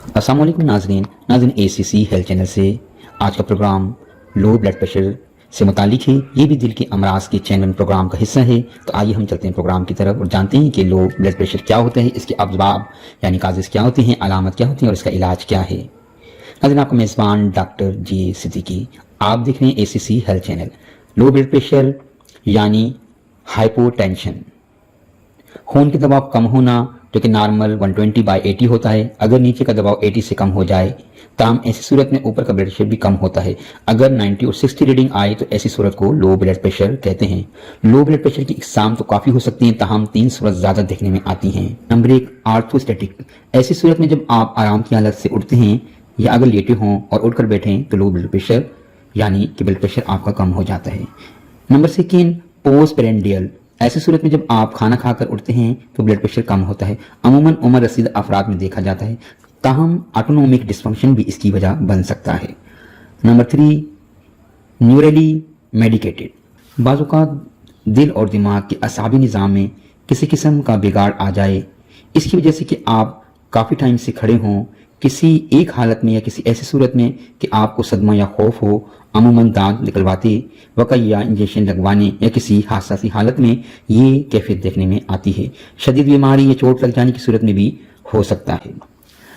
अस्सलाम वालेकुम नाज़रीन ACC हेल्थ चैनल से आज का प्रोग्राम लो ब्लड प्रेशर से मुतालिक है। ये भी दिल के अमराज के चैनल प्रोग्राम का हिस्सा है। तो आइए हम चलते हैं प्रोग्राम की तरफ और जानते हैं कि लो ब्लड प्रेशर क्या होता है, इसके असबाब यानी काजेज़ क्या होती हैं, अलामत क्या होती हैं और इसका इलाज क्या है। नाज़रीन, आपका मेज़बान डॉक्टर जी सिद्दीकी, आप देख रहे हैं ACC health channel. Low blood pressure यानी हाइपोटेंशन, खून के दबाव कम होना जो कि नॉर्मल 120/80 होता है। अगर नीचे का दबाव 80 से कम हो जाए तब ऐसी सूरत में ऊपर का ब्लड प्रेशर भी कम होता है। अगर 90 और 60 रीडिंग आए तो ऐसी सूरत को लो ब्लड प्रेशर कहते हैं। लो ब्लड प्रेशर की इकसाम तो काफ़ी हो सकती हैं, ताहम 3 सूरत ज़्यादा देखने में आती हैं। नंबर 1, आर्थोस्टैटिक। ऐसी सूरत में जब आप आराम की हालत से उठते हैं या अगर लेटे हों और उठकर बैठें तो लो ब्लड प्रेशर यानी कि ब्लड प्रेशर आपका कम हो जाता है। नंबर 2, पोस्टप्रेंडियल। ऐसी सूरत में जब आप खाना खाकर उठते हैं तो ब्लड प्रेशर कम होता है। अमूमन उम्र रसीद अफराद में देखा जाता है, ताहम ऑटोनोमिक डिस्फंक्शन भी इसकी वजह बन सकता है। Number 3, newly medicated. बाज़ औक़ात दिल और दिमाग के असाबी निज़ाम में किसी किस्म का बिगाड़ आ जाए, इसकी वजह से कि आप काफ़ी टाइम से खड़े हों किसी एक हालत में या किसी ऐसी सूरत में कि आपको सदमा या खौफ हो, अमूमन दांत निकलवाते वक़्त या इंजेक्शन लगवाने या किसी हादसाती हालत में ये कैफियत देखने में आती है। शदीद बीमारी या चोट लग जाने की सूरत में भी हो सकता है।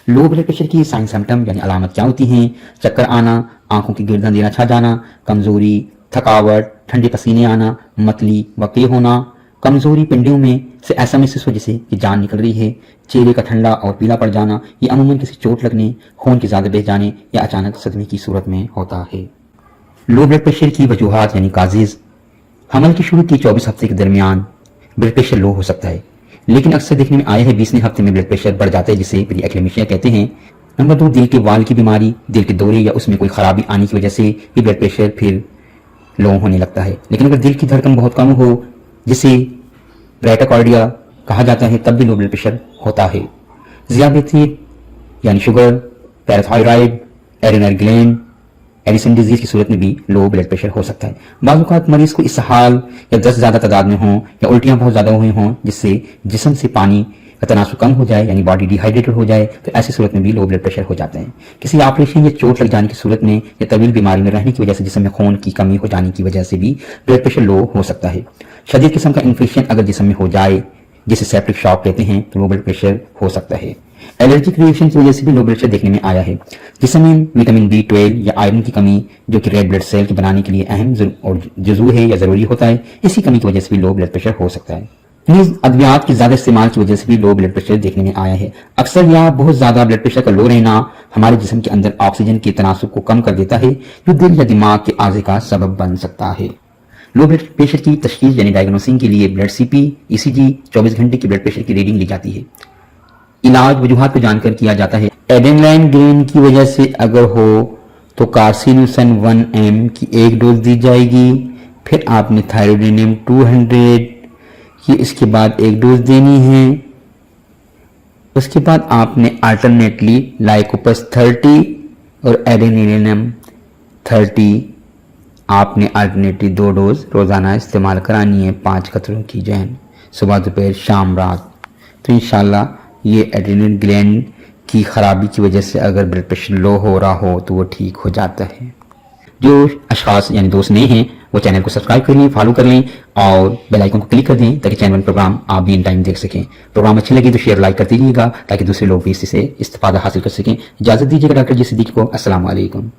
लो ब्लड प्रेशर की साइन सिम्टम यानी अलामत क्या होती हैं? चक्कर आना, आंखों की गिरदन देना छा जाना, कमजोरी, थकावट, ठंडे पसीने आना, मतली वक़्त होना, कमजोरी पिंडियों में से ऐसा महसूस हो जैसे कि जान निकल रही है, चेहरे का ठंडा और पीला पड़ जाना, ये अमूमन किसी चोट लगने, खून के ज़्यादा बह जाने या अचानक सदमे की सूरत में होता है। लो ब्लड प्रेशर की वजूहात यानी काजेज़। हमल के शुरू के 24 हफ्ते के दरमियान ब्लड प्रेशर लो हो सकता है, लेकिन अक्सर देखने में आया है 20वें हफ्ते में ब्लड प्रेशर बढ़ जाता है, जिसे प्री एक्लेमिशिया कहते हैं। नंबर 2, दिल के वाल की बीमारी, दिल के दौरे या उसमें कोई खराबी आने की वजह से भी ब्लड प्रेशर फिर लो होने लगता है। लेकिन अगर दिल की धड़कन बहुत कम हो, जिसे ब्रैटाकार्डिया कहा जाता है, तब भी लो ब्लड प्रेशर होता है। ज़ियाबेती यानी sugar, parathyroid, adrenal gland, Addison disease की सूरत में भी लो ब्लड प्रेशर हो सकता है। बाज़ औक़ात मरीज को इसहाल या दस्त ज़्यादा तादाद में हों या उल्टियाँ बहुत ज़्यादा हुई हों, जिससे जिस्म से पानी का तनासुर कम हो जाए यानी बॉडी डिहाइड्रेटेड हो जाए, तो ऐसी सूरत में भी लो ब्लड प्रेशर हो जाते हैं। किसी ऑपरेशन या चोट लग जाने की सूरत में या तवील बीमारी में रहने की वजह से जिस्म में खून की कमी हो जाने की वजह से भी ब्लड प्रेशर लो हो सकता है। शदीद किस्म का इन्फेक्शन अगर जिस्म में हो जाए, जिसे सेप्टिक शॉक कहते हैं, तो लो ब्लड प्रेशर हो सकता है। एलर्जिक रिएक्शन की वजह से भी लो ब्लड प्रेशर देखने में आया है। जिसमें विटामिन B12 या आयरन की कमी, जो कि रेड ब्लड सेल के बनाने के लिए अहम और जरूरी है या जरूरी होता है, इसी कमी की वजह से भी लो ब्लड प्रेशर हो सकता है। अद्वियात की ज्यादा इस्तेमाल की वजह से भी लो ब्लड प्रेशर देखने में आया है। अक्सर या बहुत ज्यादा ब्लड प्रेशर का लो रहना हमारे जिस्म के अंदर ऑक्सीजन के तनासुर को कम कर देता है, जो दिल या दिमाग के आज़े का सबब बन सकता है। लो ब्लड प्रेशर की तशखीस यानी डायग्नोसिंग के लिए ब्लड CP, ECG, 24 घंटे की ब्लड प्रेशर की रीडिंग ली जाती है। इलाज वजूहात को जानकर किया जाता है। एडेनलाइन ग्रेन की वजह से अगर हो तो कार्सिनोसन 1 mg की एक डोज दी जाएगी। फिर आपने थायरोडिनियम 200 की इसके बाद एक डोज देनी है। उसके बाद आपने अल्टरनेटली लाइकोपस 30 और एडेनिलियम 30 आपने अल्टरनेटली 2 डोज रोजाना इस्तेमाल करानी है, 5 कतरों की जैन, सुबह दोपहर शाम रात। तो इंशाल्लाह ये एड्रेनल ग्लैंड की खराबी की वजह से अगर ब्लड प्रेशर लो हो रहा हो तो वो ठीक हो जाता है। जो अशखास यानी दोस्त नए हैं वो चैनल को सब्सक्राइब कर लें, फॉलो कर लें और बेल आइकन को क्लिक कर दें ताकि चैनल प्रोग्राम आप भी इन टाइम देख सकें। प्रोग्राम अच्छी लगी तो शेयर लाइक करते रहिएगा ताकि दूसरे लोग भी इससे इस्तेफादा हासिल कर सकें। इजाजत दीजिएगा डॉक्टर जी सिद्दीकी को। अस्सलाम वालेकुम।